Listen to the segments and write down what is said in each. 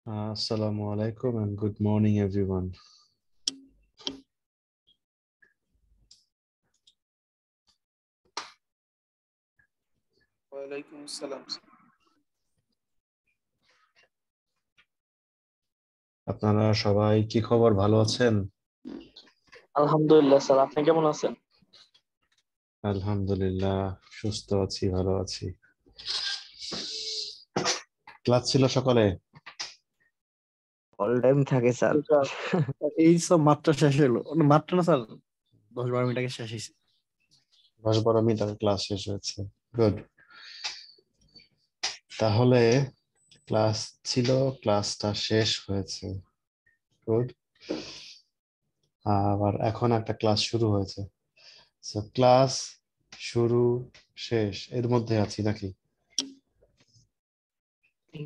Assalamu alaikum and good morning, everyone. ওয়ালাইকুম আসসালাম। আপনারা সবাই কি খবর, ভালো আছেন? আলহামদুলিল্লাহ স্যার, আপনি কেমন আছেন? আলহামদুলিল্লাহ, সুস্থ আছি, ভালো আছি। ক্লাস ছিল সকালে? অল টাইম থাকে স্যার। এই সব মাত্র শেষ হলো, মাত্র না স্যার, 10-12 মিনিট আগে শেষ হয়েছে। 10-12 মিনিট আগে ক্লাস শেষ হয়েছে। গুড। তাহলে ক্লাস ছিল, ক্লাসটা শেষ হয়েছে। গুড। আবার এখন একটা ক্লাস শুরু হয়েছে। ক্লাস শুরু শেষ এর মধ্যে আছি নাকি?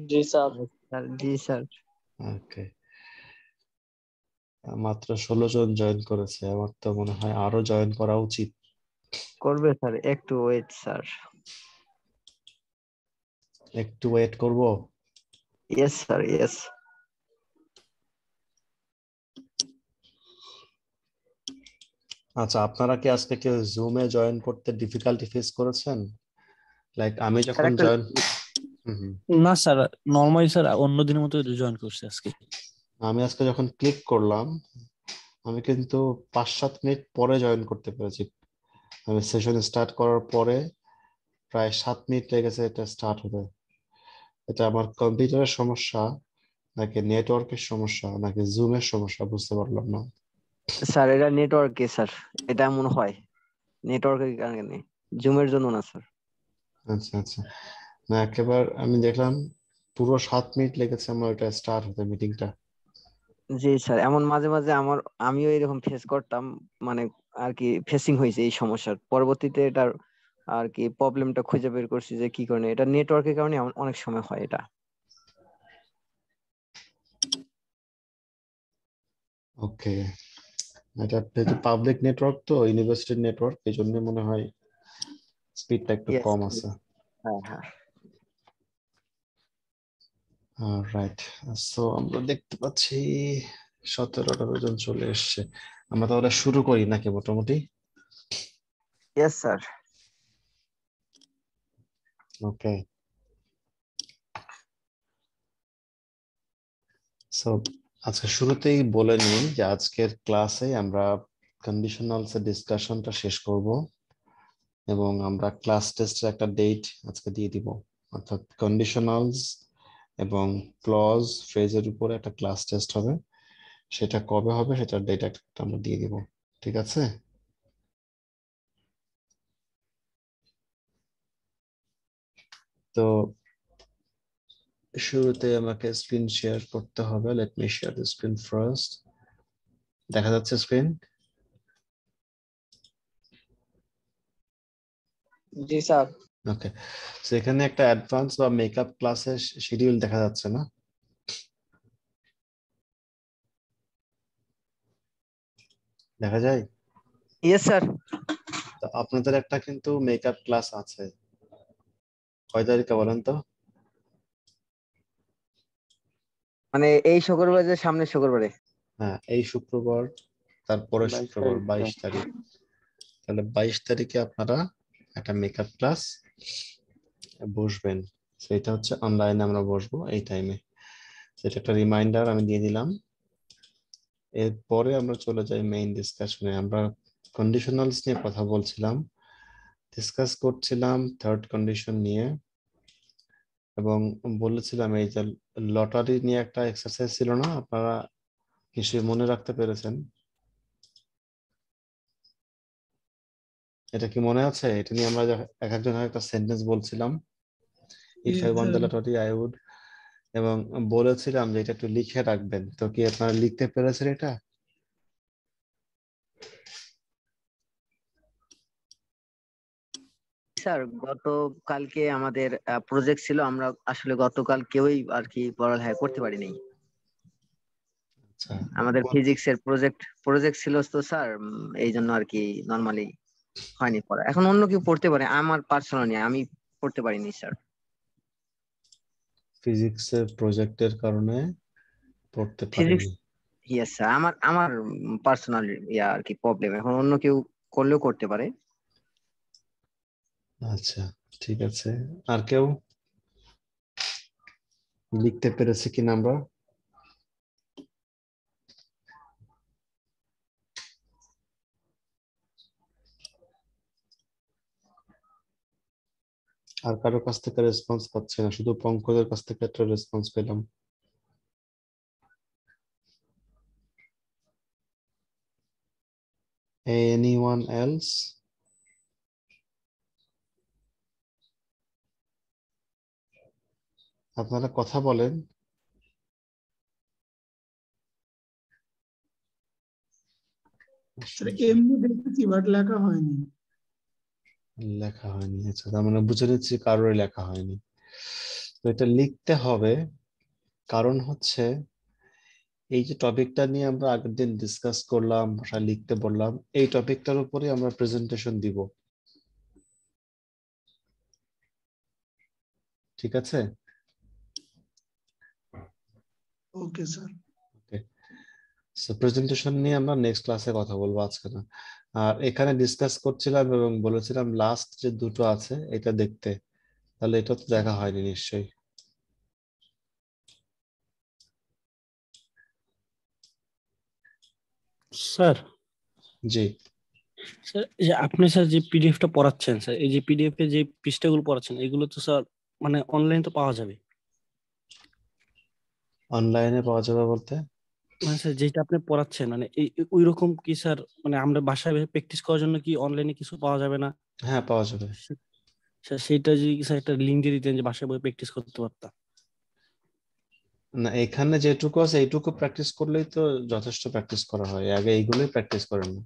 জি স্যার। জি স্যার। ওকে। মাত্র 16 জন জয়েন করেছে, আমার তো মনে হয় আরো জয়েন করা উচিত। করবে স্যার, একটু ওয়েট স্যার। একটু ওয়েট করব। Yes sir, yes. আচ্ছা, আপনারা কি আজকে কেউ জুমে জয়েন করতে ডিফিকাল্টি ফেস করেছেন? লাইক আমি স্যার যখন একটা জয়েন না স্যার, নরমালি স্যার অন্য দিনের মতো জয়েন করছে আজকে। আমি আজকে যখন ক্লিক করলাম, আমি কিন্তু 5-7 মিনিট পরে জয়েন করতে পেরেছি। আমি সেশন স্টার্ট করার পরে প্রায় 7 মিনিট লেগেছে এটা স্টার্ট হতে। এটা আমার কম্পিউটারের সমস্যা নাকি নেটওয়ার্কের সমস্যা নাকি জুমের সমস্যা বুঝতে পারলাম না। স্যার এটা নেটওয়ার্কে স্যার, এটা মনে হয় নেটওয়ার্কের কারণে, জুমের জন্য না স্যার। আচ্ছা আচ্ছা, না একেবারে আমি দেখলাম পুরো 7 মিনিট লেগেছে আমার এটা স্টার্ট হতে, মিটিংটা। জি স্যার, এমন মাঝে মাঝে আমিও এরকম ফেস করতাম, মানে আর কি ফেসিং হয়েছে এই সমস্যার। পরবর্তীতে এটার আর কি প্রবলেমটা খুঁজে বের করছি যে কি কারণে, এটা নেটওয়ার্কের কারণে অনেক সময় হয় এটা। ওকে, এটা যেহেতু পাবলিক নেটওয়ার্ক তো ইউনিভার্সিটির নেটওয়ার্ক, এই জন্য মনে হয় স্পিডটা একটু ইয়েস। কম আছে। হ্যাঁ হ্যাঁ। রাইট। সো আমরা দেখতে পাচ্ছি 17-18 জন চলে এসছে। আমরা তাহলে শুরু করি নাকি মোটামুটি? Yes sir. ওকে। সো আজকে শুরুতেই বলে নিই যে আজকের ক্লাসে আমরা কন্ডিশনালস এর ডিসকাশনটা শেষ করব এবং আমরা ক্লাস টেস্টের একটা ডেট আজকে দিয়ে দিব। অর্থাৎ কন্ডিশনালস এবং ক্লজ ফ্রেজের উপরে একটা ক্লাস টেস্ট হবে, সেটা কবে হবে সেটার ডেট একটা আমরা দিয়ে দিব। ঠিক আছে? তো শুরুতে আমাকে স্ক্রিন শেয়ার করতে হবে। Let me share the screen first. দেখা যাচ্ছে স্ক্রিন? জি স্যার। ওকে। সো এখানে একটা অ্যাডভান্স বা মেকআপ ক্লাসের শিডিউল দেখা যাচ্ছে না? দেখা যায়? Yes sir. তো আপনাদের একটা কিন্তু মেকআপ ক্লাস আছে, কয় তারিখে বলেন তো? মানে এই শুক্রবার যে সামনের শুক্রবারে? হ্যাঁ, এই শুক্রবার, তারপরে 22 শুক্রবার তারিখ। 22 তারিখ। তাহলে 22 তারিখে আপনারা একটা মেকআপ ক্লাস বসবেন। সেটা হচ্ছে অনলাইনে আমরা বসবো এই টাইমে। সেটা একটা রিমাইন্ডার আমি দিয়ে দিলাম। এরপরে আমরা চলে যাই মেইন ডিসকাশনে। আমরা কন্ডিশনালস নিয়ে কথা বলছিলাম, ডিসকাস করছিলাম থার্ড কন্ডিশন নিয়ে, এবং বলেছিলাম এই যে লটারি নিয়ে একটা এক্সারসাইজ ছিল না, আপনারা নিশ্চয়ই মনে রাখতে পেরেছেন? এটা কি মনে আছে? এটা নিয়ে আমরা এক একজন একটা সেন্টেন্স বলছিলাম, if I won the lottery I would, এবং বলেছিলাম যে এটা একটু লিখে রাখবেন। তো কি আপনারা লিখতে পেরেছেন এটা? স্যার গতকালকে আমাদের প্রজেক্ট ছিল, আমরা আসলে গতকাল কেউই আর কি পড়ালেখা করতে পারিনি। আচ্ছা, আমাদের ফিজিক্সের প্রজেক্ট ছিল তো স্যার, এই জন্য আর কি নরমালি হয়নি পড়া। এখন অন্য কেউ পড়তে পারে, আমার পার্সোনালি আমি পড়তে পারিনি স্যার। ফিজিক্সের প্রজেক্টের কারণে পড়তে ফিজিক্স, পারিনি। ইয়েস স্যার, আমার আমার পার্সোনাল আর কি প্রবলেম, এখন অন্য কেউ করলেও করতে পারে। আচ্ছা, ঠিক আছে। আর কেউ লিখতে পেরেছে কিনা আমরা? আর কারো কাছ থেকে রেসপন্স পাচ্ছি না, শুধু পঙ্কজের কাছ থেকে একটা রেসপন্স পেলাম। Anyone else? আপনারা কথা বলেন। স্যার এমনি দেখেছি বাট লেখা হয়নি। লেখা হয়নি, আচ্ছা, তার মানে বুঝে নিচ্ছি কারোর লেখা হয়নি। তো এটা লিখতে হবে, কারণ হচ্ছে এই যে টপিকটা নিয়ে আমরা আগের দিন ডিসকাস করলাম, ভাষা লিখতে বললাম, এই টপিকটার উপরে আমরা প্রেজেন্টেশন দিব। ঠিক আছে? Okay sir. Okay, so presentation নিয়ে আমরা নেক্সট ক্লাসে কথা বলবো, আজকে না। আর এখানে ডিসকাস করছিলাম এবং বলেছিলাম লাস্ট যে দুটো আছে এটা দেখতে, তাহলে এটা তো দেখা হয়নি নিশ্চয়ই। স্যার, জি, স্যার এই যে আপনি স্যার যে পিডিএফটা পড়াচ্ছেন স্যার, এই যে পিডিএফ এ যে পৃষ্ঠাগুলো পড়াচ্ছেন এগুলো তো স্যার মানে অনলাইন তো পাওয়া যাবে? অনলাইনে পাওয়া যাবে বলতে? মানে স্যার যেটা আপনি পড়াচ্ছেন মানে ওই রকম কি স্যার, মানে আমরা বাসায় প্র্যাকটিস করার জন্য কি অনলাইনে কিছু পাওয়া যাবে না? হ্যাঁ, পাওয়া যাবে। স্যার সেইটা যদি স্যার একটা লিঙ্ক দিয়ে দিতেন যে বাসায় বসে প্র্যাকটিস করতে পারতাম। না, এখানে যেটুকু আছে এইটুকু প্র্যাকটিস করলেই তো যথেষ্ট প্র্যাকটিস করা হয়, আগে এইগুলোই প্র্যাকটিস করেন না।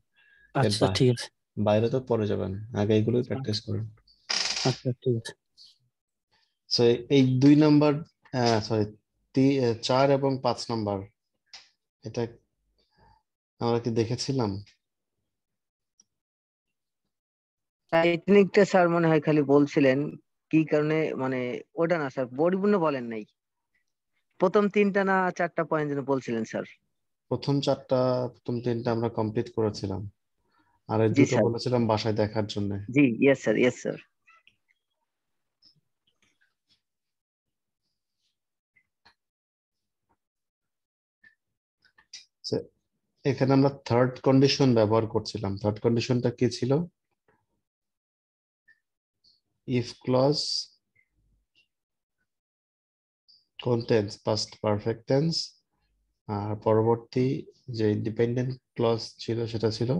এর আচ্ছা ঠিক আছে। বাইরে তো পরে যাবেন, আগে এইগুলোই প্র্যাকটিস করেন। আচ্ছা ঠিক আছে। সো এই 2 নাম্বার, সরি, 4 এবং 5 নাম্বার, এটা আমরা কি দেখেছিলাম? এই টেকনিকটা স্যার মনে হয় খালি বলছিলেন কি কারণে, মানে ওটা না স্যার, পরিপূর্ণ বলেন নাই। প্রথম 3টা না 4টা পয়েন্ট যেন বলছিলেন স্যার। প্রথম 3টা আমরা কমপ্লিট করেছিলাম, আর এই জি দুটো স্যার, বলেছিলাম বাসায় দেখার জন্য। জি, ইয়েস স্যার, ইয়েস স্যার। এখানে আমরা থার্ড কন্ডিশন ব্যবহার করছিলাম। থার্ড কন্ডিশনটা কি ছিল? If clause contains past perfect tense, আর পরবর্তী যে ডিপেন্ডেন্ট ক্লজ ছিল সেটা ছিল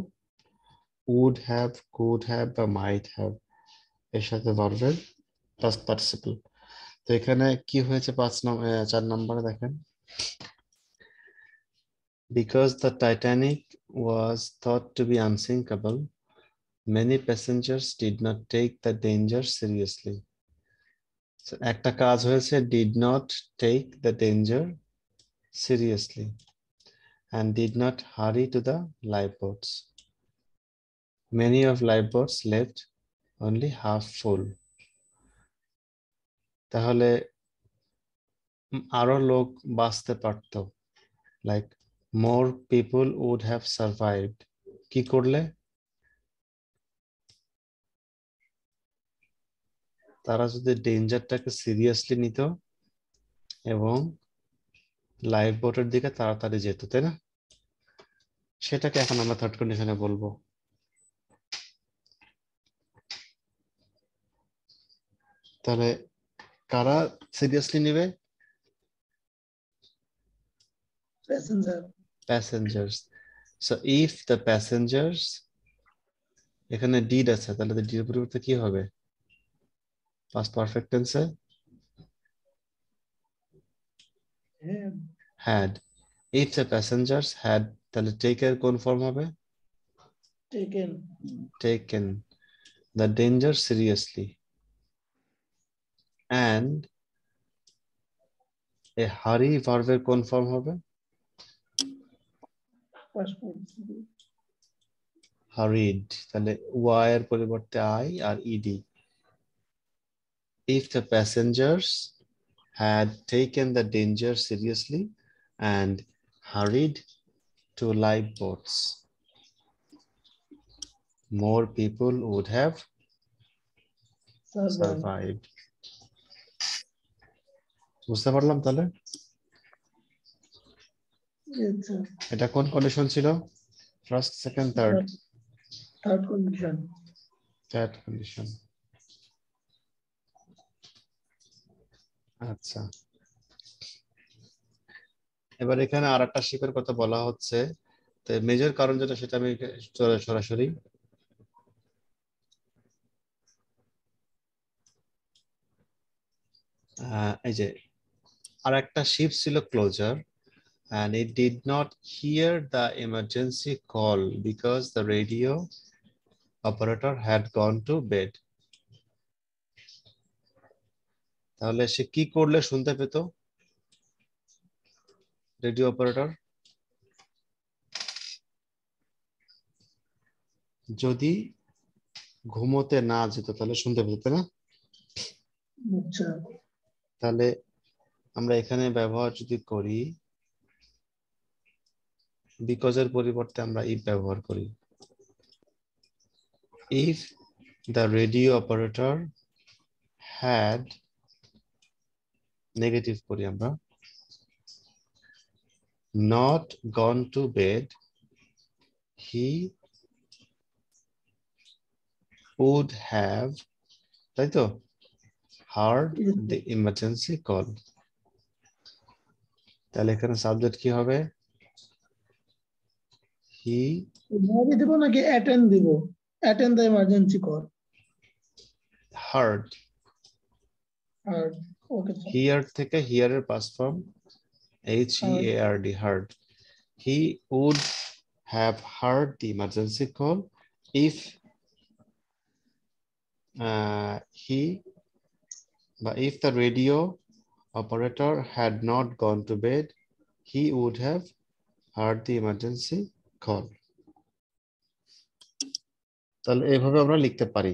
would have, could have বা might have এর সাথে ভার্বের past participle। তো এখানে কি হয়েছে 4 নম্বরে দেখেন, because the Titanic was thought to be unsinkable, many passengers did not take the danger seriously. So, একটা কাজ হয়েছে did not take the danger seriously and did not hurry to the lifeboats. Many of lifeboats left only half full. তাহলে আরো লোক বাঁচতে পারতো, like more people would have survived। কি করলে? তারা যদি ডেঞ্জারটাকে সিরিয়াসলি নিত এবং লাইফ বোটের দিকে তাড়াতাড়ি যেত, তাই না? সেটাকে এখন আমরা থার্ড কন্ডিশনে বলবো। তাহলে কারা সিরিয়াসলি নেবে? Passenger. Passengers. So if the passengers, এখানে ডিড আছে, তাহলে ডিড পরিবর্তে কি হবে? পাস্ট পারফেক্ট টেন্সে had। if the passengers had, তাহলে take এর কোন ফর্ম হবে? Taken. taken the danger seriously and a hurry ভার্বের কোন ফর্ম হবে? hurried, তাহলে y এর পরিবর্তে I R ed। if the passengers had taken the danger seriously and hurried to lifeboats, more people would have Survive. survived. বুঝতে পারলাম তাহলে Yes, sir. এটা কোন কন্ডিশন ছিল? First, second, third? Third condition. Third condition. আচ্ছা, এবার এখানে আর একটা শিপের কথা বলা হচ্ছে। তো মেজর কারণ যেটা সেটা আমি সরাসরি এই যে আর একটা শিপ ছিল closure, and it did not hear the emergency call because the radio operator had gone to bed. তাহলে সে কি করলে শুনতে পেত রেডিও অপারেটর? যদি ঘুমোতে না যেত তাহলে শুনতে পেত না? আচ্ছা, তাহলে আমরা এখানে ব্যবহার যদি করি, বিকজের পরিবর্তে আমরা ইফ ব্যবহার করি। If the radio operator had, negative করি আমরা, not gone to bed, he would have, তাই তো, heard Yes, the emergency call. তাহলে এখানে সাবজেক্ট কি হবে? he ভাবে দেবো নাকি অ্যাটেন্ড দিব? Attend the emergency call. heard, আর ওকে স্যার। hear থেকে hear এর past form HEARD, heard. He would have heard the emergency call if if the radio operator had not gone to bed, he would have heard the emergency call. তাহলে এইভাবে আমরা লিখতে পারি।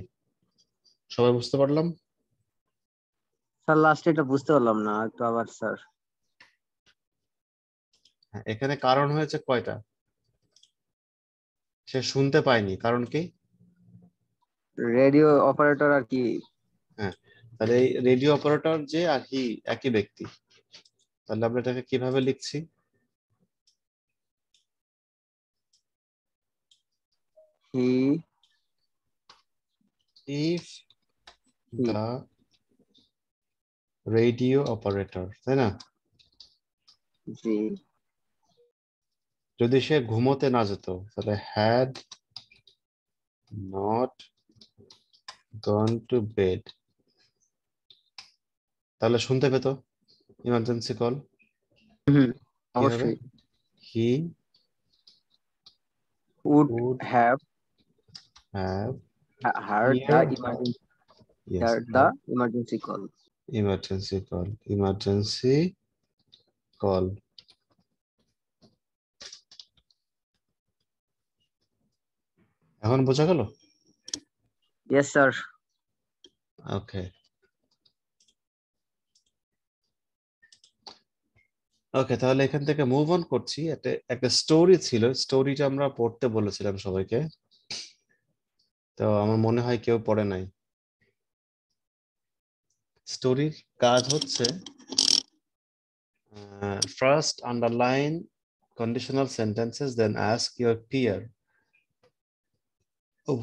সবাই বুঝতে পারলাম? স্যার লাস্টে এটা বুঝতে পারলাম না, একটু আবার স্যার। এখানে কারণ হয়েছে কয়টা? সে শুনতে পায়নি, কারণ কি? রেডিও অপারেটর আর কি। হ্যাঁ, তাহলে এই রেডিও অপারেটর যে আর হি একই ব্যক্তি। তাহলে আমরা এটাকে কিভাবে লিখছি? হি If the radio operator, তাই না? জি যদি সে ঘুমোতে না যেত তাহলে had not gone to bed, তাহলে শুনতে পেত ইমার্জেন্সি কল। হুম কি হবে? অবশ্যই। he would would have have heard the heard, emergency yes, heard the emergency call. emergency call, emergency call. এখন বোঝা গেল? Yes sir. ওকে ওকে, তাহলে এখান থেকে মুভ অন করছি। একটা স্টোরি ছিল, স্টোরিটা আমরা পড়তে বলেছিলাম সবাইকে, তো আমার মনে হয় কেউ পড়ে নাই। স্টোরির কাজ হচ্ছে first underline conditional sentences, then ask your peer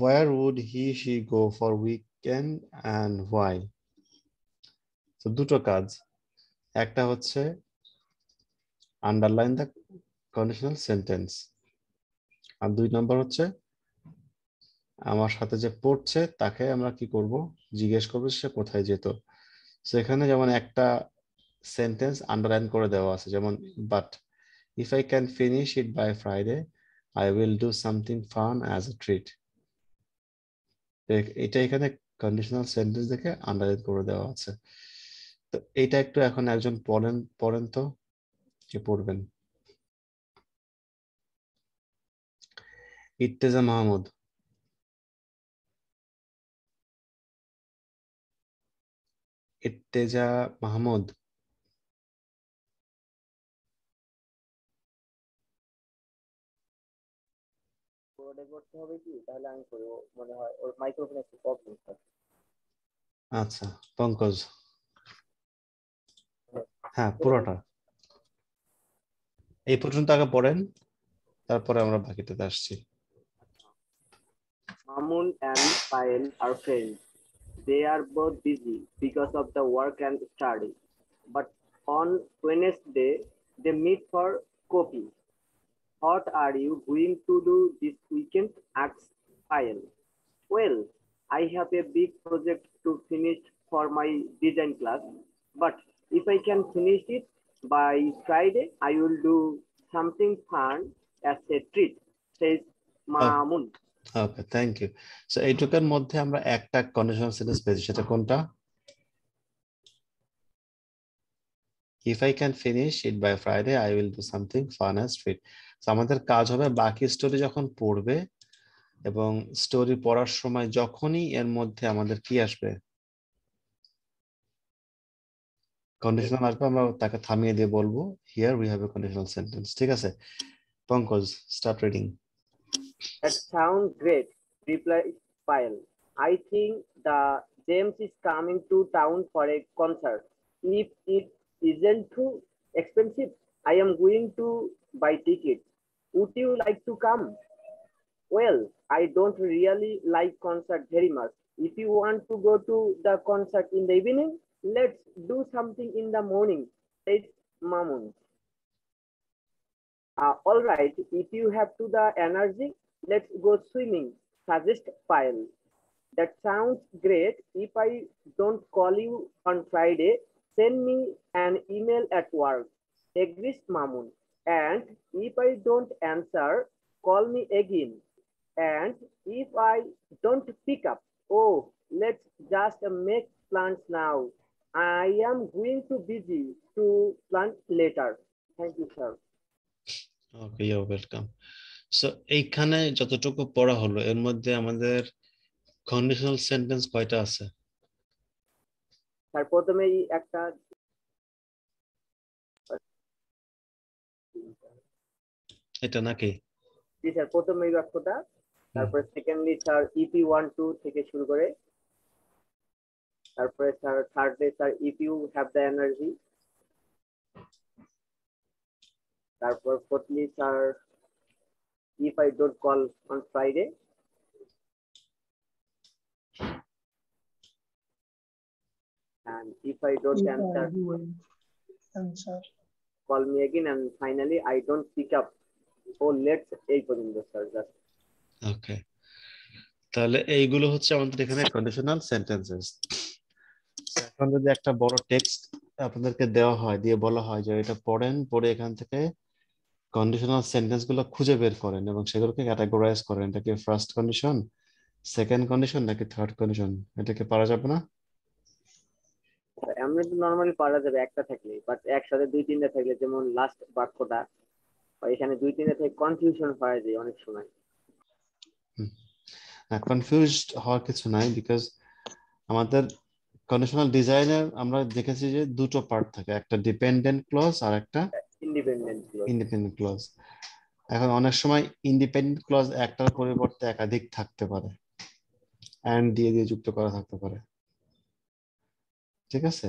where would he she go for weekend and why. তো দুটো কাজ, একটা হচ্ছে আন্ডারলাইন দ্য কন্ডিশনাল সেন্টেন্স, আর 2 নম্বর হচ্ছে আমার সাথে যে পড়ছে তাকে আমরা কি করব, জিজ্ঞেস করবো সে কোথায় যেত। সেখানে যেমন একটা সেন্টেন্স আন্ডারলাইন করে দেওয়া আছে, যেমন but if I can finish it by Friday, I will do something fun as a treat. এটা এখানে কন্ডিশনাল সেন্টেন্স দেখে আন্ডারলাইন করে দেওয়া আছে। তো এটা একটু এখন একজন পড়েন তো, কে পড়বেন? ইত্তেজা মাহমুদ। ইত্তেজা মাহমুদ। করতে হবে কি, তাহলে আমি করব। মনে হয় ওর মাইক্রোফোনে একটু প্রবলেম স্যার। আচ্ছা পঙ্কজ, হ্যাঁ পুরোটা এই পর্যন্ত আগে পড়েন, তারপরে আমরা বাকিটাতে আসছি। Mamun and Payal are friends. They are both busy because of the work and study. But on Wednesday, they meet for coffee. What are you going to do this weekend? Asks Payal. Well, I have a big project to finish for my design class, but if I can finish it by Friday, I will do something fun as a treat, says Mamun. Okay, thank you. So এইটুকুর মধ্যে আমরা একটা conditional sentence পেয়েছি, সেটা কোনটা? If I can finish it by Friday, I will do something fun as treat. So আমাদের কাজ হবে বাকি স্টোরি যখন পড়বে এবং স্টোরি পড়ার সময় যখনই এর মধ্যে আমাদের কি আসবে, কন্ডিশনাল আসবে, আমরা তাকে থামিয়ে দিয়ে বলবো here we have a conditional sentence. ঠিক আছে Pankaj, start reading. That sounds great, replied Payal. I think the James is coming to town for a concert. If it isn't too expensive, I am going to buy tickets. Would you like to come? Well, I don't really like concert very much. If you want to go to the concert in the evening, let's do something in the morning, said Mamun. All right, if you have to the energy, let's go swimming, suggest Payal. That sounds great. If I don't call you on Friday, send me an email at work, agrees Mamun. And if I don't answer, call me again. And if I don't pick up, oh, let's just make plans now. I am going to busy to plan later. Thank you, sir. Okay, you welcome. So এইখানে যতটুকু পড়া হলো এর মধ্যে আমাদের conditional sentence কয়টা আছে? Sir প্রথমেই একটা এটা নাকি? জি স্যার, প্রথমেই বাক্যটা, তারপরে সেকেন্ডলি স্যার ইপি 1 2 থেকে শুরু করে, তারপরে sir thirdly sir if you have the energy, তারপর fourthly sir if I don't call on Friday, and if I don't answer, answer. call me again, and finally I don't pick up, oh let's এই পর্যন্ত sir just. ওকে, তাহলে এইগুলো হচ্ছে আমাদের এখানে conditional sentences. এখন যদি একটা বড় টেক্সট আপনাদেরকে দেওয়া হয়, দিয়ে বলা হয় যে এটা পড়েন, পড়ে এখান থেকে কন্ডিশনাল সেন্টেন্স গুলো খুঁজে বের করেন এবং সেগুলোকে ক্যাটাগরাইজ করেন, এটা কি ফার্স্ট কন্ডিশন, সেকেন্ড কন্ডিশন নাকি থার্ড কন্ডিশন, এটা কি পারা যাবে না? এমনি তো নরমালি পারা যাবে একটা থাকলে, বাট একসাথে দুই তিনটা থাকলে, যেমন লাস্ট বাক্যটা এখানে দুই তিনটা থেকে কনফিউশন হয়ে যায় অনেক সময়। কনফিউজড হওয়ার কিছু নাই, বিকজ আমাদের কন্ডিশনাল ডিজাইনের আমরা দেখেছি যে দুটো পার্ট থাকে, একটা ডিপেন্ডেন্ট ক্লজ আর একটা ইন্ডিপেন্ডেন্ট ক্লজ। এখন অনেক সময় ইন্ডিপেন্ডেন্ট ক্লজ একটার পরিবর্তে একাধিক থাকতে পারে, এন্ড দিয়ে দিয়ে যুক্ত করা থাকতে পারে। ঠিক আছে,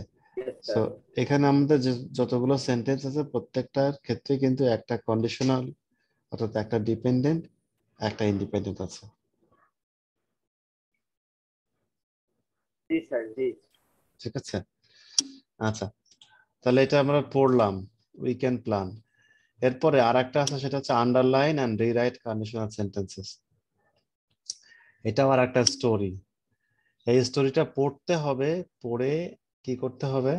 সো এখানে আমাদের যতগুলো সেন্টেন্স আছে প্রত্যেকটার ক্ষেত্রে কিন্তু একটা কন্ডিশনাল, অর্থাৎ একটা ডিপেন্ডেন্ট একটা ইন্ডিপেন্ডেন্ট আছে। জি স্যার, জি। ঠিক আছে, আচ্ছা তাহলে এটা আমরা পড়লাম উইকেন্ড প্ল্যান। এরপরে আর একটা আছে, সেটা হচ্ছে underline and rewrite conditional sentences. এটাও আর একটা স্টোরি। এই স্টোরিটা পড়তে হবে, পড়ে কি করতে হবে,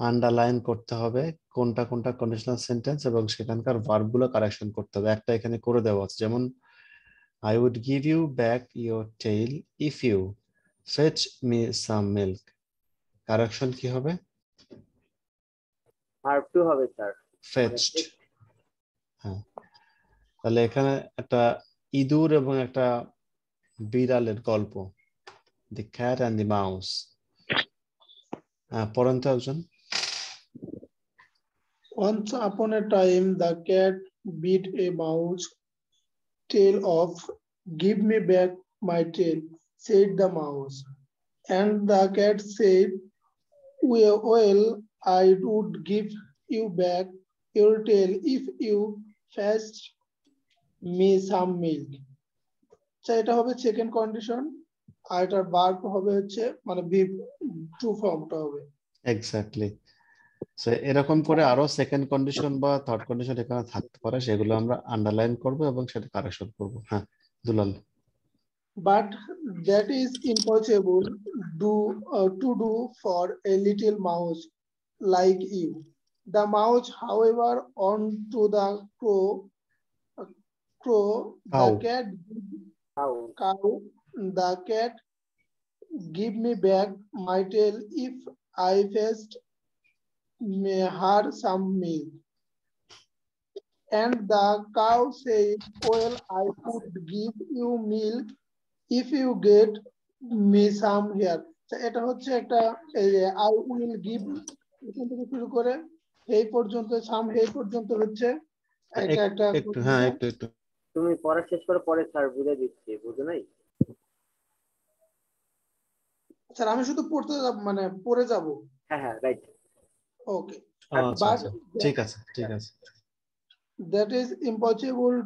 আন্ডারলাইন করতে হবে কোনটা কোনটা কন্ডিশনাল সেন্টেন্স এবং সেখানকার ভার্বগুলো কারেকশন করতে হবে। একটা এখানে করে দেওয়া আছে, যেমন I would give you back your tail if you fetch me some milk. Correction কি হবে? ভার্ব টু হবে স্যার, ফেচড। হ্যাঁ, তাহলে এখানে একটা ইঁদুর এবং একটা বিড়ালের গল্প, the cat and the mouse. পড়েন তো একজন। Once upon a time, the cat beat a mouse tail off. Give me back my tail, said the mouse. And the cat said, well, I would give you back your tail if you fetch me some milk. এটা হবে second condition, আর এটার verb হবে হচ্ছে মানে be true ফর্মটা হবে। Exactly. So এরকম করে আরো সেকেন্ড কন্ডিশন বা থার্ড কন্ডিশন এখানে থাকতে পারে, সেগুলো আমরা আন্ডারলাইন করব এবং সেটা কারেকশন করব। হ্যাঁ দুলাল। But that is impossible to do for a little mouse like you. The mouse, however, on to the crow, the Cow. cat, How? cow, the cat, give me back my tail if I fetched her some milk. And the cow said, well, I could give you milk if you get me some here. এটা হচ্ছে একটা I will give এখান থেকে শুরু করে এই পর্যন্ত সাম এই পর্যন্ত হচ্ছে এটা একটা একটু হ্যাঁ একটু তুমি পড়া শেষ করে পরে স্যার বুঝে দিচ্ছি, বুঝো নাই? স্যার আমি শুধু পড়তে মানে পড়ে যাব। হ্যাঁ হ্যাঁ রাইট। ওকে। আচ্ছা আচ্ছা ঠিক আছে ঠিক আছে। That is impossible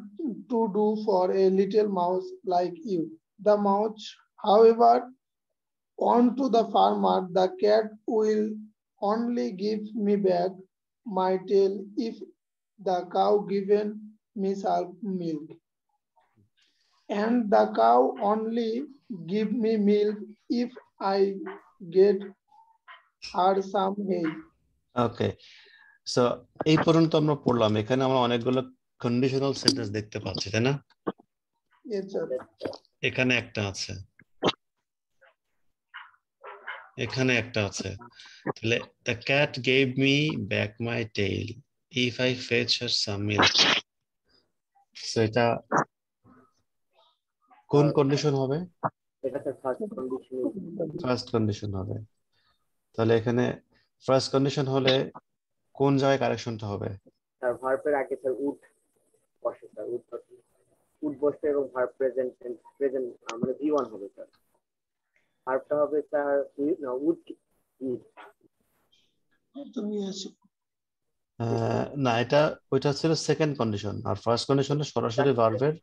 to do for a little mouse like you. The mouse, however, on to the farmer, the cat will only give me back my tail if the cow given me some milk. And the cow only give me milk if I get her some hay. Okay, so এই পর্যন্ত আমরা পড়লাম। এখানে আমরা অনেকগুলো conditional sentence দেখতে পাচ্ছি, তাই না? Yes, sir. এখানে একটা আছে, এখানে একটা আছে। তাহলে the cat gave me back my tail if I fetch her some milk. So এটা কোন কন্ডিশন হবে? এটা sir first condition. First condition হবে। তাহলে এখানে ফার্স্ট কন্ডিশন হলে কোন জায়গায় কারেকশনটা হবে? স্যার ভার্বের আগে স্যার উড বসে, স্যার উড বসে এবং ভার্ব প্রেজেন্ট মানে V1 হবে স্যার। ভার্বটা হবে স্যার উড ইট। না, এটা ওইটা ছিল সেকেন্ড কন্ডিশন, আর ফার্স্ট কন্ডিশনে সরাসরি ভার্বের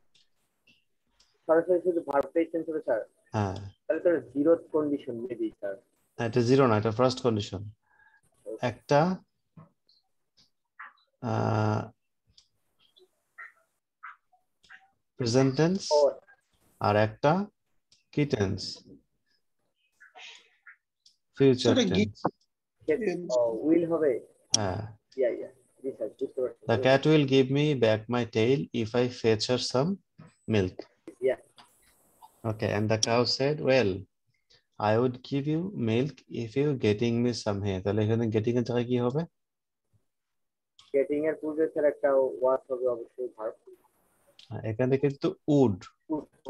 সরাসরি শুধু ভার্বটাই চেঞ্জ হবে স্যার। হ্যাঁ তাহলে sir zero condition maybe sir. এটা জিরো না, এটা ফার্স্ট কন্ডিশন। একটা প্রেজেন্ট টেন্স আর একটা কি টেন্স? Future tense. উইল হবে। হ্যাঁ, ইয়া জি স্যার বুঝতে পারছি। the cat will give me back my tail if I fetch her some milk. Yeah. Okay, and the cow said, well, I would give you milk if you getting me some hay. তাহলে এখানে getting এর জায়গায় কি হবে? Getting এর পূর্বে sir একটা word হবে অবশ্যই ভার্ব। এখানে কিন্তু would,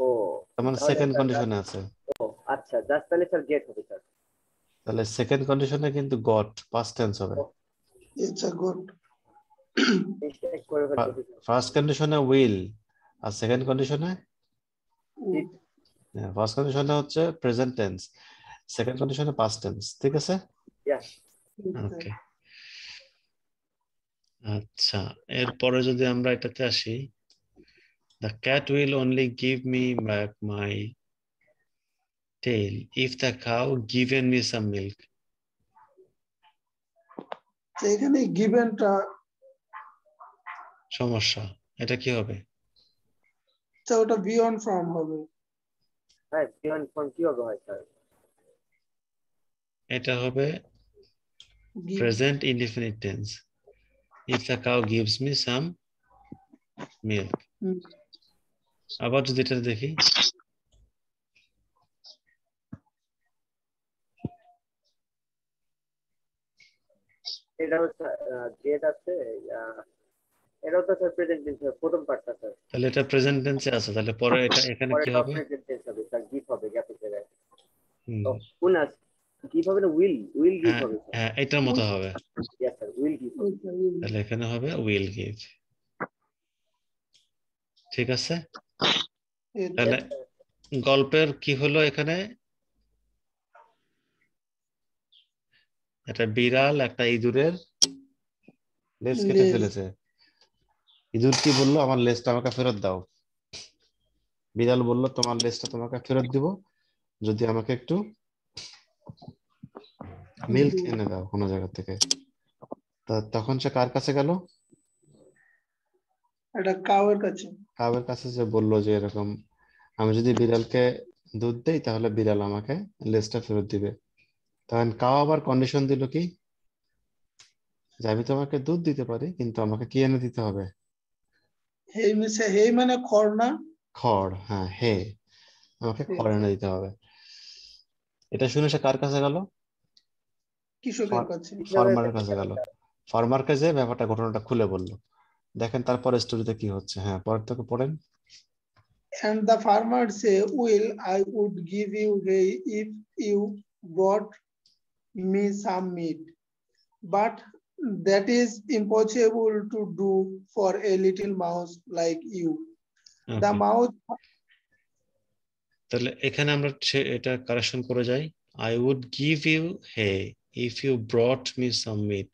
ও তার মানে সেকেন্ড কন্ডিশনে আছে। ও আচ্ছা, জাস্ট তাহলে স্যার গেট হবে স্যার। তাহলে সেকেন্ড কন্ডিশনে কিন্তু got past tense হবে। It's a good. মিস্টেক করে ফেলছি। ফার্স্ট কন্ডিশনে will আর সেকেন্ড কন্ডিশনে ফার্স্ট কন্ডিশনে হচ্ছে প্রেজেন্ট টেন্স, সেকেন্ড কন্ডিশনে পাস্ট টেন্স। ঠিক আছে? ইয়া ওকে, আচ্ছা এরপরে যদি আমরা এটাতে আসি, the cat will only give me back my tail if the cow given me some milk. এখানে গিভেনটা সমস্যা, এটা কি হবে? ওটা বিয়ন্ড ফর্ম হবে। হ্যাঁ বিয়ন্ড ফর্ম কি হবে হয় স্যার? এটা হবে present indefinite tense if the cow gives me some milk. আবার যদি এটা দেখি, এটা হচ্ছে গেট আছে, এটাও তো স্যার প্রেজেন্ট টেন্স প্রথম পার্টটা স্যার। তাহলে এটা প্রেজেন্ট টেন্সে আছে, তাহলে পরে এটা এখানে কি হবে? প্রেজেন্ট টেন্স হবে স্যার, গিভ হবে গ্যাপের জায়গায়। হুম, তো উনাস গিভ হবে না উইল গিভ হ্যাঁ হবে স্যার। হ্যাঁ এটার মতো হবে। ইয়েস স্যার উইল গিভ হবে। তাহলে এখানে হবে will give। ঠিক আছে? Yes. তাহলে গল্পের কি হলো এখানে, একটা বিড়াল একটা ইঁদুরের লেজ কেটে Leg. ফেলেছে। ইঁদুর কি বললো, আমার লেজটা আমাকে ফেরত দাও। বিড়াল বললো তোমার লেজটা তোমাকে ফেরত দিব যদি আমাকে একটু মিল্ক এনে দাও কোনো জায়গা থেকে। তখন সে কার কাছে গেল? একটা কাউয়ের কাছে। কাউয়ের কাছে, যে বললো যে এরকম আমি যদি বিড়ালকে দুধ দেই তাহলে বিড়াল আমাকে লেজটা ফেরত দিবে। তখন কাউ আবার কন্ডিশন দিল কি, যে আমি তোমাকে দুধ দিতে পারি কিন্তু আমাকে কি এনে দিতে হবে? হেই মানে খড় না? খড়, হ্যাঁ হে, আমাকে খড় এনে দিতে হবে। এটা শুনে সে কার কাছে গেল? কৃষকের কাছে। ফার্মারের কাছে গেল। ফার্মারকে যে ব্যাপারটা ঘটনাটা খুলে বলল। দেখেন তারপরে স্টোরিতে কি হচ্ছে, হ্যাঁ পরের থেকে পড়েন। And the farmer say, "Will I would give you hay if you brought me some meat, but that is impossible to do for a little mouse like you." The Okay. mouse, তাহলে এখানে আমরা এটা correction করে যাই, I would give you hay if you brought me some meat.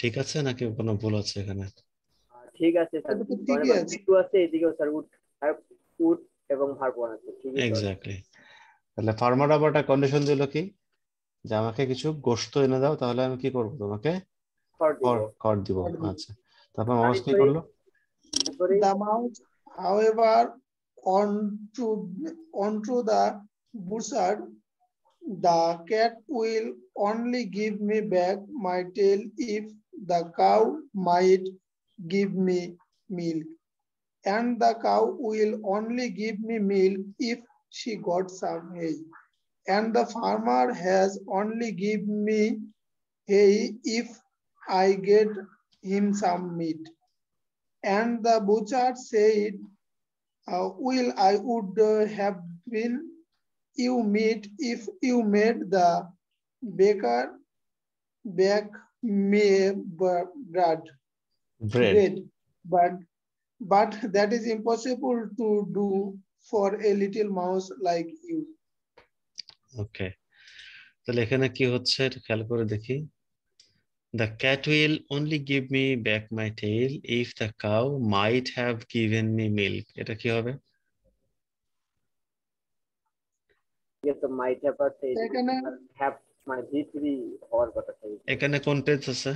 ঠিক আছে নাকি কোনো ভুল আছে এখানে? ঠিক আছে স্যার, এটা তো ঠিকই আছে। ভিটু আছে এদিকেও স্যার, উড এবং ভার্ব আছে, ঠিকই তো আছে। এক্স্যাক্টলি। তাহলে ফার্মার আবার একটা কন্ডিশন দিল কি, যে আমাকে কিছু গোশত এনে দাও তাহলে আমি কি করব, তোমাকে খড় দিব। খড় দিব। খড় দিব। আচ্ছা, তারপর মানুষ কি করলো? the mouse, however, onto the buzzard, the cat will only give me back my tail if the cow might give me milk, and the cow will only give me milk if she got some hay, and the farmer has only give me hay if I get him some meat. And the butcher said, "Will I would have been you meat if you made the baker bake me bread, bread. but that is impossible to do for a little mouse like you." ওকে, তাহলে এখানে কি হচ্ছে এটা খেয়াল করে দেখি। The cat will only give me back my tail if the cow might have given me milk. এটা কি হবে? Yes, so might have or say এখানে have মানে V3 হওয়ার কথা থাকে। এখানে কোন টেন্স আছে?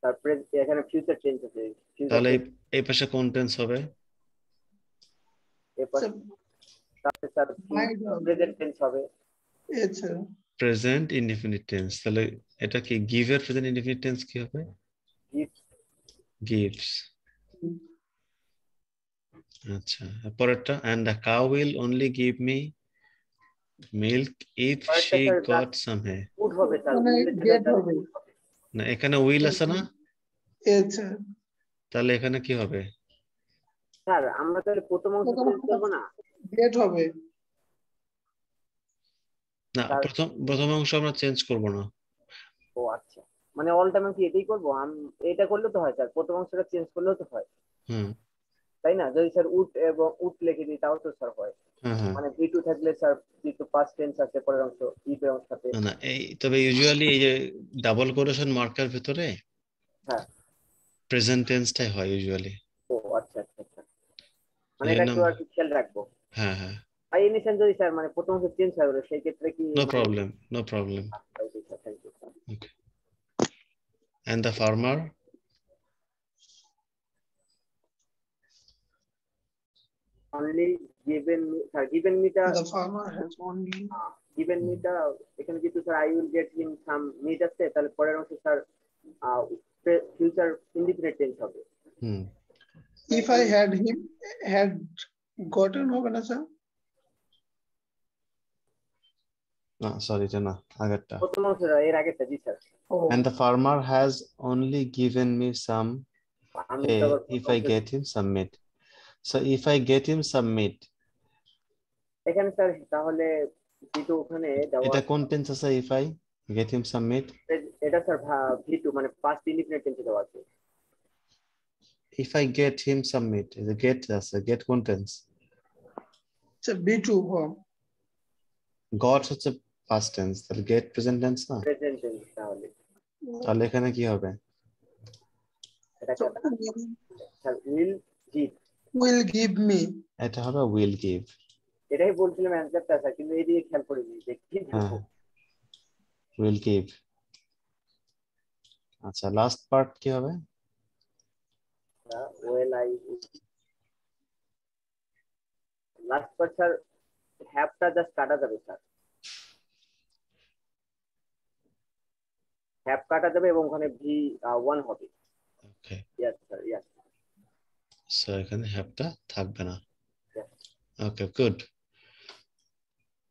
তারপরে এখানে ফিউচার টেন্স আছে। তাহলে এই পাশে কোন টেন্স হবে? এরপরে স্যার প্রেজেন্ট টেন্স হবে। আচ্ছা, প্রেজেন্ট ইনডিফিনিট টেন্স। তাহলে এটা কি গিভ এর প্রেজেন্ট ইনডিফিনিট টেন্স কি হবে? গিভস। আচ্ছা, পরেরটা, and the cow will only give me milk if she got some hay. Would হবে স্যার, মানে get হবে। না এখানে উইল আছে না? আচ্ছা, তাহলে এখানে কি হবে? স্যার আমরা তাহলে প্রথম অংশ চেঞ্জ করব না? get হবে। না, প্রথম অংশ আমরা চেঞ্জ করব না। ও আচ্ছা, মানে অল টাইম কি এটাই করবো? এটা করলে তো হয় স্যার, প্রথম অংশটা চেঞ্জ করলেও তো হয়, হুম, তাই না? যদি স্যার উড এবং উড লিখে দিই তাও তো স্যার হয়। হ্যাঁ হ্যাঁ। মানে ভি2 থাকলে স্যার যেহেতু পাস্ট টেন্স আছে পরের অংশ ইফ এর অংশ সাথে। না এই তবে ইউজুয়ালি এই যে ডাবল কোটেশন মার্কের ভিতরে হ্যাঁ, প্রেজেন্ট টেন্সটাই হয় ইউজুয়ালি। ও আচ্ছা আচ্ছা আচ্ছা, মানে এটা একটু আর কি খেয়াল রাখবো। হ্যাঁ হ্যাঁ, আর ইনিশিয়াল যদি স্যার মানে প্রথম অংশ চেঞ্জ হয় সেই ক্ষেত্রে কি no problem, no problem. Thank you sir. Okay, and the farmer only given me, sir given me টা The farmer has only given me টা এখানে যেহেতু sir I will get him some meat আছে, তাহলে পরের অংশ স্যার ফিউচার ইনডিফিনিট টেন্স হবে। if I had him had gotten হবে না স্যার? না সরি, এটা না, আগেরটা। প্রথম অংশ এর আগেরটা, জি sir. And the farmer has only given me some hay if I get him some meat. So if I get him some meat, এখানে স্যার তাহলে যেহেতু ওখানে দেওয়া এটা কোন টেন্স আছে? if I get him some meat, এটা sir ভি2 মানে পাস্ট ইনডিফিনিট টেন্সে দেওয়া আছে। if I get him some meat, the get আছে, get কোন tense? it's a B2 form. Goat হচ্ছে পাস্ট টেন্স, তাহলে গেট প্রেজেন্ট টেন্স না? প্রেজেন্ট টেন্স তাহলে তাহলে এখানে কি হবে? এটা So will give, will give me. এটা হবে উইল গিভ। এটাই বলছিলাম অ্যানসারটা স্যার, কিন্তু এই দিকে খেয়াল করিনি যে কি হ্যাঁ, দেবো। Will give. আচ্ছা, লাস্ট পার্ট কি হবে? Well I, last part sir হ্যাভটা জাস্ট কাটা যাবে স্যার, হ্যাভ কাটা যাবে এবং ওখানে V1 হবে। ওকে, ইয়েস স্যার, ইয়েস। সো এখানে হ্যাভটা থাকবে না। ওকে, গুড।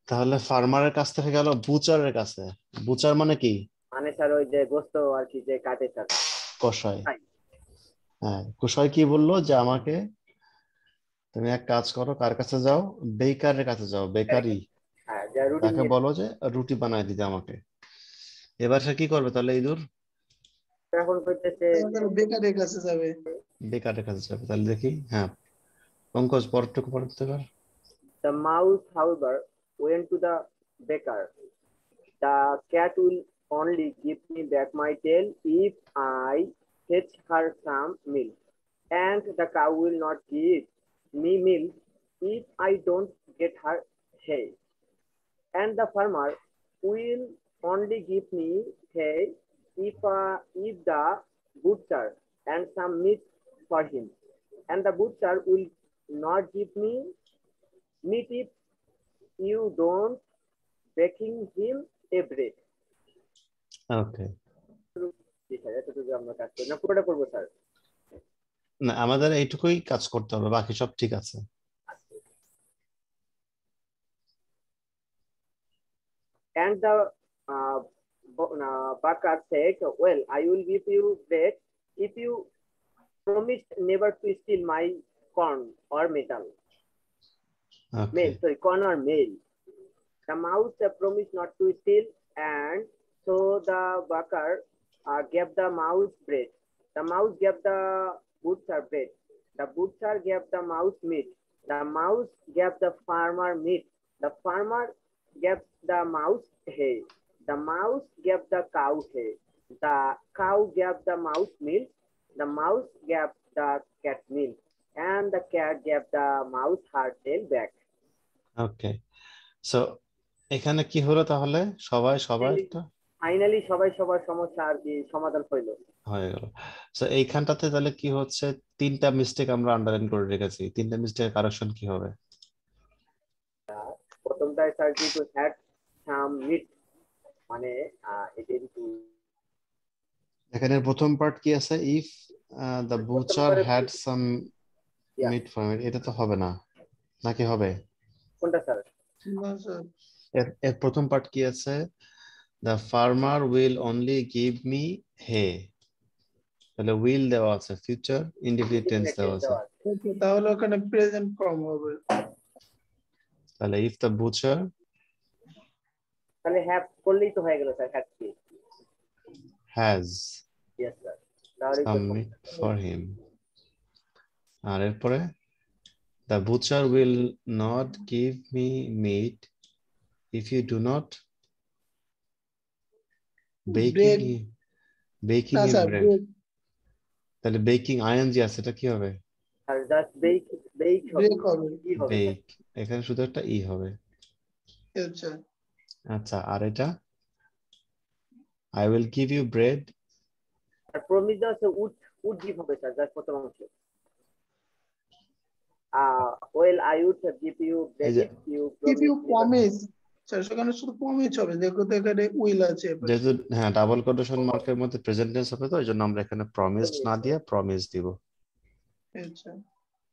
তাহলে ফার্মারের কাছ থেকে গেল বুচারের কাছে। বুচার মানে কি? মানে স্যার ওই যে গোস্ত আর কি যে কাটে স্যার, কসাই। তাই। হ্যাঁ, কসাই কি বললো যে আমাকে তুমি এক কাজ করো, কার কাছে যাও? বেকারের কাছে যাও, বেকারি। হ্যাঁ, যা রুটি তাকে বলো যে রুটি বানায় দিতে আমাকে। এবার সে কি করবে তাহলে ইঁদুর? এখন কইতেছে আমাদের বেকারের কাছে যাবে। বেকারের কাছে যাবে। তাহলে দেখি, হ্যাঁ পঙ্কজ পরটুকু পড়তে পার। the mouse however went to the baker. The cat will only give me back my tail if I fetch her some milk, and the cow will not give me milk if I don't get her hay. And the farmer will only give me hay if the butcher and some meat for him. And the butcher will not give me meat if you don't baking him a bread. Okay, G sir, এতটুকু আমরা কাজ করি না, পুরোটা করবো sir. না আমাদের এইটুকুই কাজ করতে হবে, বাকি সব ঠিক আছে। And the baker said, well, I will give you bread if you promise never to steal my corn or metal. Okay, Corn or meal. The mouse promised not to steal, and so the baker gave the mouse bread. The mouse gave the butcher bread. The butcher gave the mouse meat. The mouse gave the farmer meat. The farmer gave the mouse hay. The mouse gave the cow hay. The cow gave the mouse milk. The mouse gave the cat milk. And the cat gave the mouse her tail back. Okay. So এখানে কি হলো তাহলে? সবাই সবারটা finally সবাই সবার সমস্যা আর কি সমাধান হইলো। হয়ে গেল। সো এইখানটাতে তাহলে কি হচ্ছে, তিনটা মিস্টেক আমরা আন্ডারলাইন করে রেখেছি। তিনটা মিস্টেকের কারেকশন কি হবে? প্রথমটাই স্যার কিন্তু হ্যাড সাম মিট, মানে এটা কিন্তু এখানে প্রথম পার্ট কি আছে? If the butcher had some meat for it, এটা তো হবে না, নাকি হবে? কোনটা স্যার? না স্যার, এর প্রথম পার্ট কি আছে? The farmer will only give me hay. তাহলে উইল দেওয়া আছে, ফিউচার ইনডিফিনিট টেন্স দেওয়া আছে। Okay, তাহলে ওখানে প্রেজেন্ট ফর্ম হবে। তাহলে ইফ দ্য বুচার তাহলে হ্যাভ করলেই তো হয়ে গেল স্যার, হ্যাড কি। হ্যাজ ইয়েস স্যার, তাহলে তো সাম মিট ফর হিম। আর এরপরে the butcher will not give me meat if you do not Bread. baking না a স্যার, bread। তাহলে বেকিং আইএনজি আছে, এটা কি হবে? আর জাস্ট বেক ব্রেক হবে। কি হবে? বেক, এখানে শুধু একটা ই হবে। আচ্ছা, আচ্ছা, আর এটা I will give you bread আর প্রমিস আছে উড গিভ হবে স্যার, জাস্ট প্রথম অংশ। Well I would give you এই ব্রেড যে if you promise, স্যার সেখানে শুধু প্রমিস হবে, দেখো তো এখানে উইল আছে এপাশে। যেহেতু হ্যাঁ ডাবল কোটেশন মার্কের মধ্যে প্রেজেন্ট টেন্স হবে, তো এই জন্য আমরা এখানে প্রমিসড না দিয়ে প্রমিস দিব। আচ্ছা,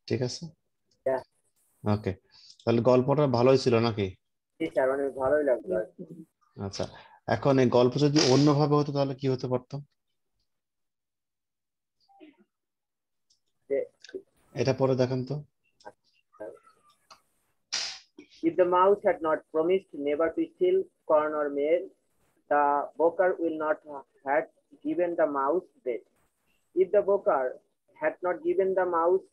ঠিক আছে, Yeah. ওকে। তাহলে গল্পটা ভালোই ছিল নাকি? জি স্যার, অনেক ভালোই লাগলো। আচ্ছা, এখন এই গল্প যদি অন্যভাবে হতো তাহলে কি হতে পারতো? এটা পরে দেখেন তো। If the mouse had not promised never to steal corn or meal, the baker will not have given the mouse bread. If the baker had not given the mouse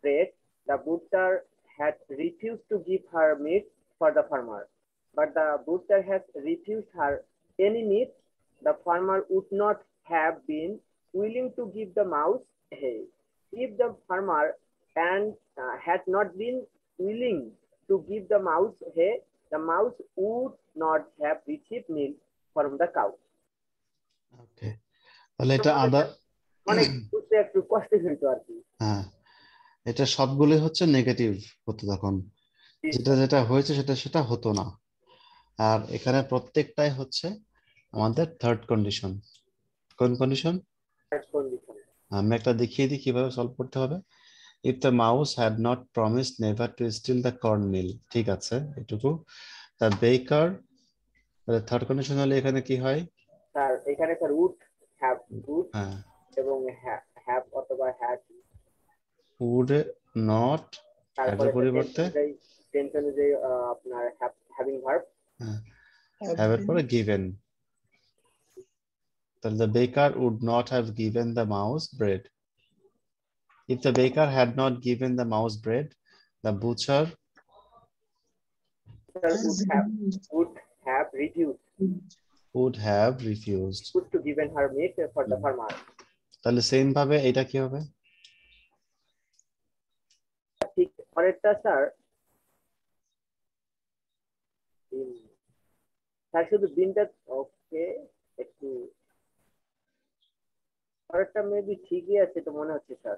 bread, the butcher had refused to give her meat for the farmer, but the butcher has refused her any meat, the farmer would not have been willing to give the mouse hay. If the farmer had not been willing to give the mouse hay, the mouse would not have received milk from the cow. ওকে, তাহলে এটা আদা মানে বুঝতে একটু কষ্ট হইতো আর কি। হ্যাঁ, এটা সবগুলোই হচ্ছে নেগেটিভ হতো তখন, যেটা যেটা হয়েছে সেটা সেটা হতো না। আর এখানে প্রত্যেকটাই হচ্ছে আমাদের থার্ড কন্ডিশন। কোন কন্ডিশন? আমি একটা দেখিয়ে দিই কিভাবে সলভ করতে হবে। If the mouse had not promised never to steal the corn meal, ঠিক আছে এটুকু। দ্য বেকার, থার্ড কন্ডিশন হলে এখানে কি হয়? স্যার এখানে স্যার উড হ্যাভ, উড হ্যাঁ, এবং হ্যাভ অথবা হ্যাড, উড নট, তারপরে হ্যাডের পরিবর্তে টেন্স অনুযায়ী আপনার হ্যাভিং ভার্ব, হ্যাভ এর পরে গিভেন। তাহলে the baker would not have given the mouse bread. If the baker had not given the mouse bread, the butcher would have refused to given her meat for the farmer. তাহলে same ভাবে এটা কি হবে? ঠিক পরেরটা sir, sir শুধু দিনটা ওকে, একটু পরেরটা মেবি ঠিকই আছে তো মনে হচ্ছে স্যার।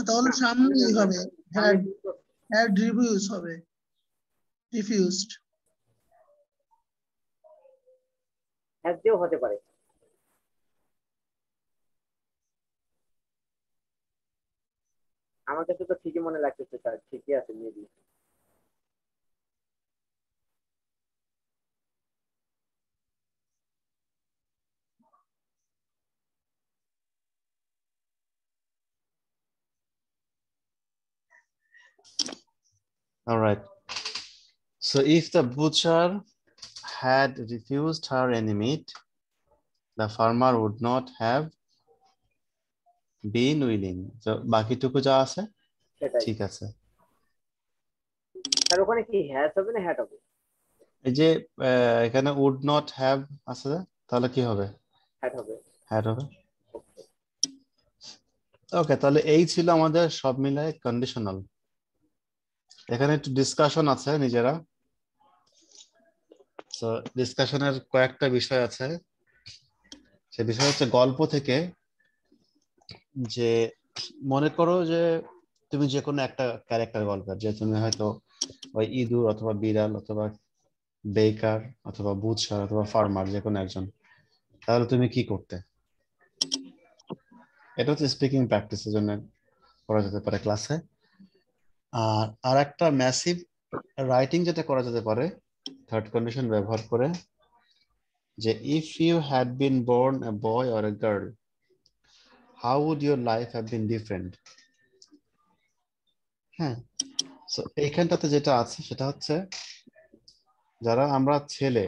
তাহলে সামনেই হবে, had refused হবে, refused হ্যাঁ যেও হতে পারে। আমার কাছে তো ঠিকই মনে লাগতেছে স্যার, ঠিকই আছে maybe. All right. So if the butcher had refused her any meat, the farmer would not have been willing. So বাকিটুকু যা আছে সেটাই ঠিক আছে। স্যার ওখানে কি হ্যাজ হবে না হ্যাড হবে? এই যে এখানে would not have আছে, তাহলে কি হবে? হ্যাড হবে। হ্যাড হবে। ওকে, তাহলে এই ছিল আমাদের সব মিলায় কন্ডিশনাল। এখানে একটু ডিসকাশন আছে নিজেরা। তো ডিসকাশনের কয়েকটা বিষয় আছে। সে বিষয় হচ্ছে গল্প থেকে, যে মনে করো যে তুমি যে কোনো একটা ক্যারেক্টার গল্পের, যে তুমি হয়তো ওই ইঁদুর অথবা বিড়াল অথবা বেকার অথবা বুচর অথবা ফার্মার, যে কোনো একজন, তাহলে তুমি কি করতে? এটা হচ্ছে স্পিকিং প্র্যাকটিসের জন্য করা যেতে পারে ক্লাসে। আর একটা ম্যাসিভ রাইটিং যেটা করা যেতে পারে থার্ড কন্ডিশন ব্যবহার করে, যে if you had been born a boy or a girl, how would your life have been different. হ্যাঁ, সো এইখানটাতে যেটা আছে সেটা হচ্ছে, যারা আমরা ছেলে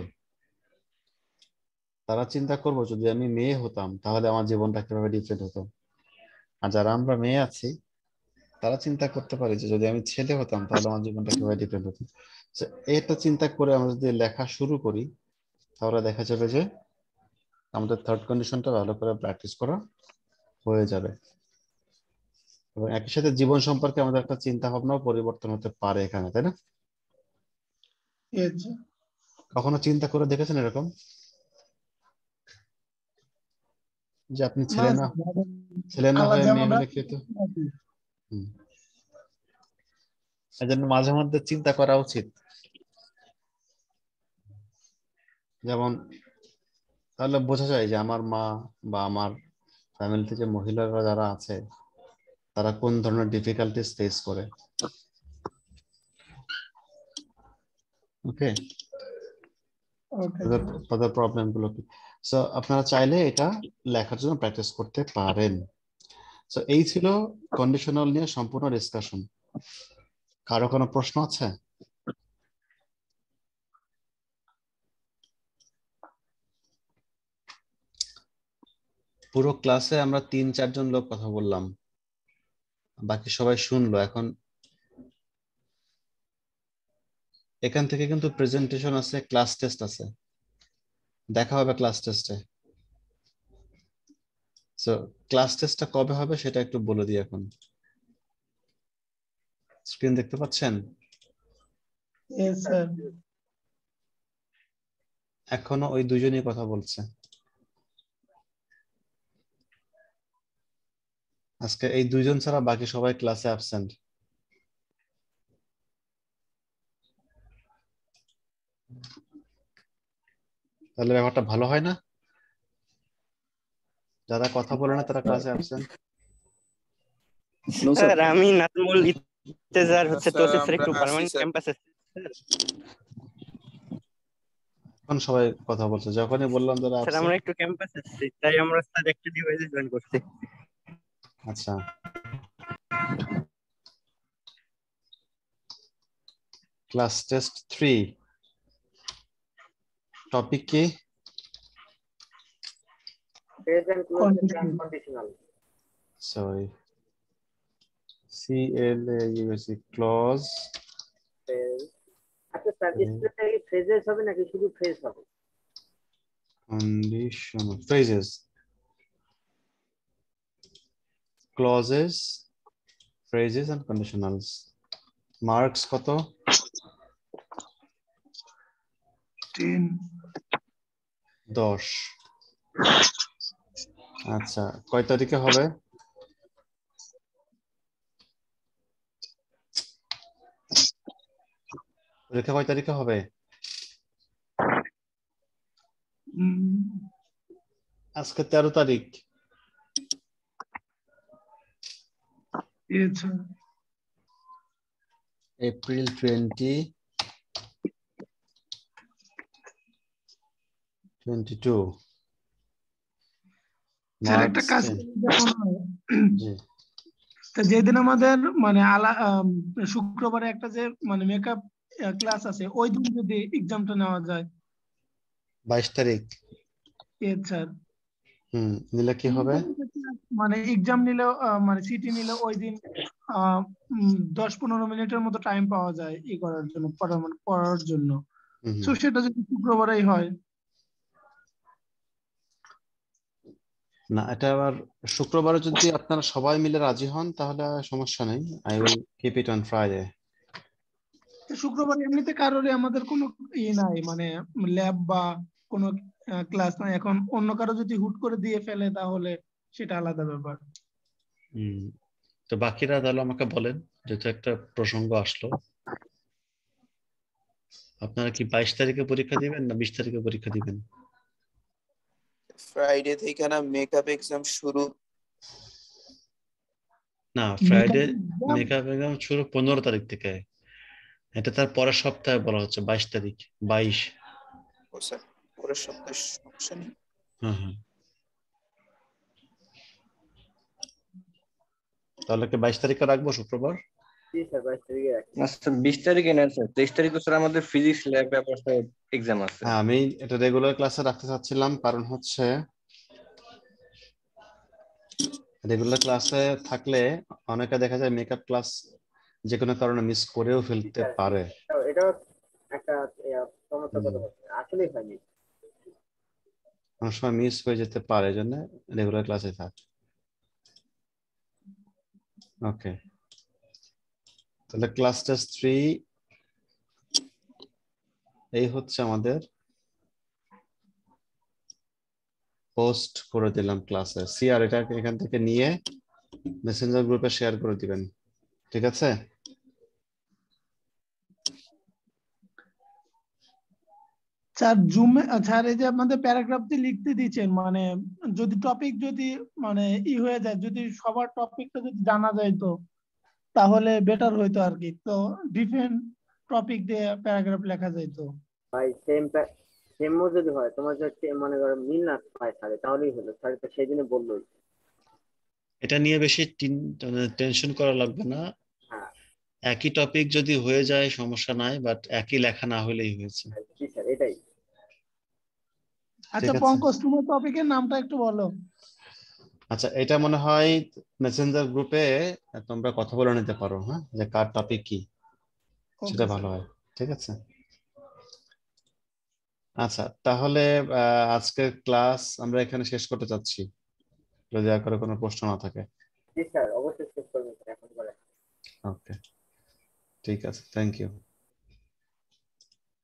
তারা চিন্তা করবো যদি আমি মেয়ে হতাম তাহলে আমার জীবনটা কিভাবে ডিফারেন্ট হতো। আর যারা আমরা মেয়ে আছি তারা চিন্তা করতে পারি যে যদি আমি ছেলে হতাম তাহলে আমার জীবনটা কিভাবে ডিফারেন্ট হতো। এটা চিন্তা করে আমরা যদি লেখা শুরু করি তাহলে দেখা যাবে যে আমাদের থার্ড কন্ডিশনটা ভালো করে প্র্যাকটিস করা হয়ে যাবে, এবং একই সাথে জীবন সম্পর্কে আমাদের একটা চিন্তা ভাবনাও পরিবর্তন হতে পারে এখানে, তাই না? yes কখনো চিন্তা করে দেখেছেন এরকম যে আপনি ছেলে না হয়ে মেয়ে হলে কি হতো? এজন্য মাঝে মধ্যে চিন্তা করা উচিত। যেমন তাহলে বোঝা যায় যে আমার মা বা আমার ফ্যামিলিতে যে মহিলারা যারা আছে তারা কোন ধরনের ডিফিকাল্টিস ফেস করে। ওকে, তাদের প্রবলেম গুলো কি। সো আপনারা চাইলে এটা লেখার জন্য প্র্যাকটিস করতে পারেন। সো এই ছিল কন্ডিশনাল নিয়ে সম্পূর্ণ ডিসকাশন। কারো কোনো প্রশ্ন আছে? পুরো ক্লাসে আমরা 3-4 জন লোক কথা বললাম, বাকি সবাই শুনলো, এখন এখান থেকে কিন্তু প্রেজেন্টেশন আছে, ক্লাস টেস্ট আছে, দেখা হবে ক্লাস টেস্টে। সো ক্লাস টেস্টটা কবে হবে সেটা একটু বলে দিই। এখন স্ক্রিন দেখতে পাচ্ছেন? Yes, sir. এখনো ওই দুজনই কথা বলছে। আজকে এই দুইজন ছাড়া বাকি সবাই ক্লাসে অ্যাবসেন্ট। তাহলে ব্যাপারটা ভালো হয় না? যারা কথা বলে না তারা ক্লাসে অ্যাবসেন্ট। স্যার আমি নাজমুল ইত্তেজার হচ্ছে স্যার, তৌসিফ স্যার আমরা একটু আসি, পার্মানেন্ট স্যার। ক্যাম্পাসে। এখন সবাই কথা বলছে, যখনই বললাম যারা স্যার অ্যাবসেন্ট। আমরা একটু ক্যাম্পাসে আছি, তাই আমরা স্যার একটা ডিভাইসে জয়েন করছি। আচ্ছা, ক্লাস টেস্ট 3 টপিক কি? Present, closed, and conditional. Sorry, CLAUSE clause Phrase. আচ্ছা স্যার, স্পেশালি ফ্রেজেস হবে নাকি শুধু ফ্রেজ হবে? conditional phrases, clauses, phrases and conditionals. Marks কত? 10. 10। আচ্ছা, কয় তারিখে হবে? পরীক্ষা কয় তারিখে হবে? আজকে 13 তারিখ। Yes, sir. এপ্রিল 2022। স্যার একটা কাজ জি, তো যেদিন আমাদের মানে শুক্রবারে একটা যে মানে মেকআপ ক্লাস আছে, ওই দিন যদি এক্সামটা নেওয়া যায়। 22 তারিখ। Yes, sir. নিলে কি হবে? মানে এক্সাম নিলে মানে সিটি নিলে ওই দিন 10-15 মিনিটের মতো টাইম পাওয়া যায় ই করার জন্য, পড়ার জন্য। তো সেটা যদি শুক্রবারেই হয়। না, এটা আবার শুক্রবারে যদি আপনারা সবাই মিলে রাজি হন তাহলে সমস্যা নেই। I will keep it on Friday. শুক্রবার এমনিতে কারোরই আমাদের কোনো নাই, মানে ল্যাব বা কোনো ক্লাস নাই। এখন অন্য কারো যদি হুট করে দিয়ে ফেলে তাহলে সেটা আলাদা ব্যাপার। তো বাকিরা তাহলে আমাকে বলেন, যেহেতু একটা প্রসঙ্গ আসলো, আপনারা কি 22 তারিখে পরীক্ষা দিবেন না 20 তারিখে পরীক্ষা দিবেন? ফ্রাইডে থেকে না মেকআপ এক্সাম শুরু। না, ফ্রাইডে মেকআপ এক্সাম শুরু 15 তারিখ থেকে। এটা তার পরের সপ্তাহে বলা হচ্ছে, 22 তারিখ। 22। ও স্যার, পরের সপ্তাহে সমস্যা নেই। হ্যাঁ। তাহলে কি 22 তারিখে রাখবো শুক্রবার? জি স্যার, 22 তারিখে রাখছি। না স্যার 20 তারিখে না স্যার, 23 তারিখে স্যার আমাদের ফিজিক্স ল্যাব ব্যাপারটা এক্সাম আছে। হ্যাঁ, আমি এটা রেগুলার ক্লাসে রাখতে চাচ্ছিলাম, কারণ হচ্ছে রেগুলার ক্লাসে থাকলে অনেকে দেখা যায় মেকআপ ক্লাস যে কোনো কারণে মিস করেও ফেলতে পারে। এটাও একটা সমস্যা কথা হচ্ছে, আসলেই হয়নি। অনেক সময় মিস হয়ে যেতে পারে, এই জন্য রেগুলার ক্লাসে থাক। ওকে, তাহলে ক্লাস টেস্ট 3 এই হচ্ছে আমাদের। পোস্ট করে দিলাম ক্লাসে। সিআর এটা এখান থেকে নিয়ে মেসেঞ্জার গ্রুপে শেয়ার করে দিবেন, ঠিক আছে? স্যার জুমে স্যার এই যে আপনাদের প্যারাগ্রাফ দিয়ে লিখতে দিচ্ছেন, মানে যদি টপিক যদি মানে হয়ে যায়, যদি সবার টপিকটা যদি জানা যায় তো তাহলে বেটার হইতো আর কি। তো ডিফারেন্ট টপিক দিয়ে প্যারাগ্রাফ লেখা যায় তো। ভাই সেম যদি হয়, তোমার যদি মনে করো মিল না পায় স্যারে, তাহলেই হলো। স্যার তো সেই দিনে বললোই। এটা নিয়ে বেশি টেনশন করা লাগবে না। হ্যাঁ একই টপিক যদি হয়ে যায় সমস্যা নাই, বাট একই লেখা না হলেই হয়েছে। জি স্যার, এটাই। আচ্ছা ঠিক আছে। পঙ্কজ, তোমার টপিকের নামটা একটু বলো। আচ্ছা, এটা মনে হয় মেসেঞ্জার গ্রুপে তোমরা কথা বলে নিতে পারো, হ্যাঁ, যে কার টপিক কি, সেটা Okay, ভালো sir. হয়। ঠিক আছে। আচ্ছা, তাহলে আজকের ক্লাস আমরা এখানে শেষ করতে চাচ্ছি, যদি আর কারো কোনো প্রশ্ন না থাকে। জি স্যার, অবশ্যই শেষ করবেন স্যার এখন করে। ওকে, ঠিক আছে, থ্যাংক ইউ।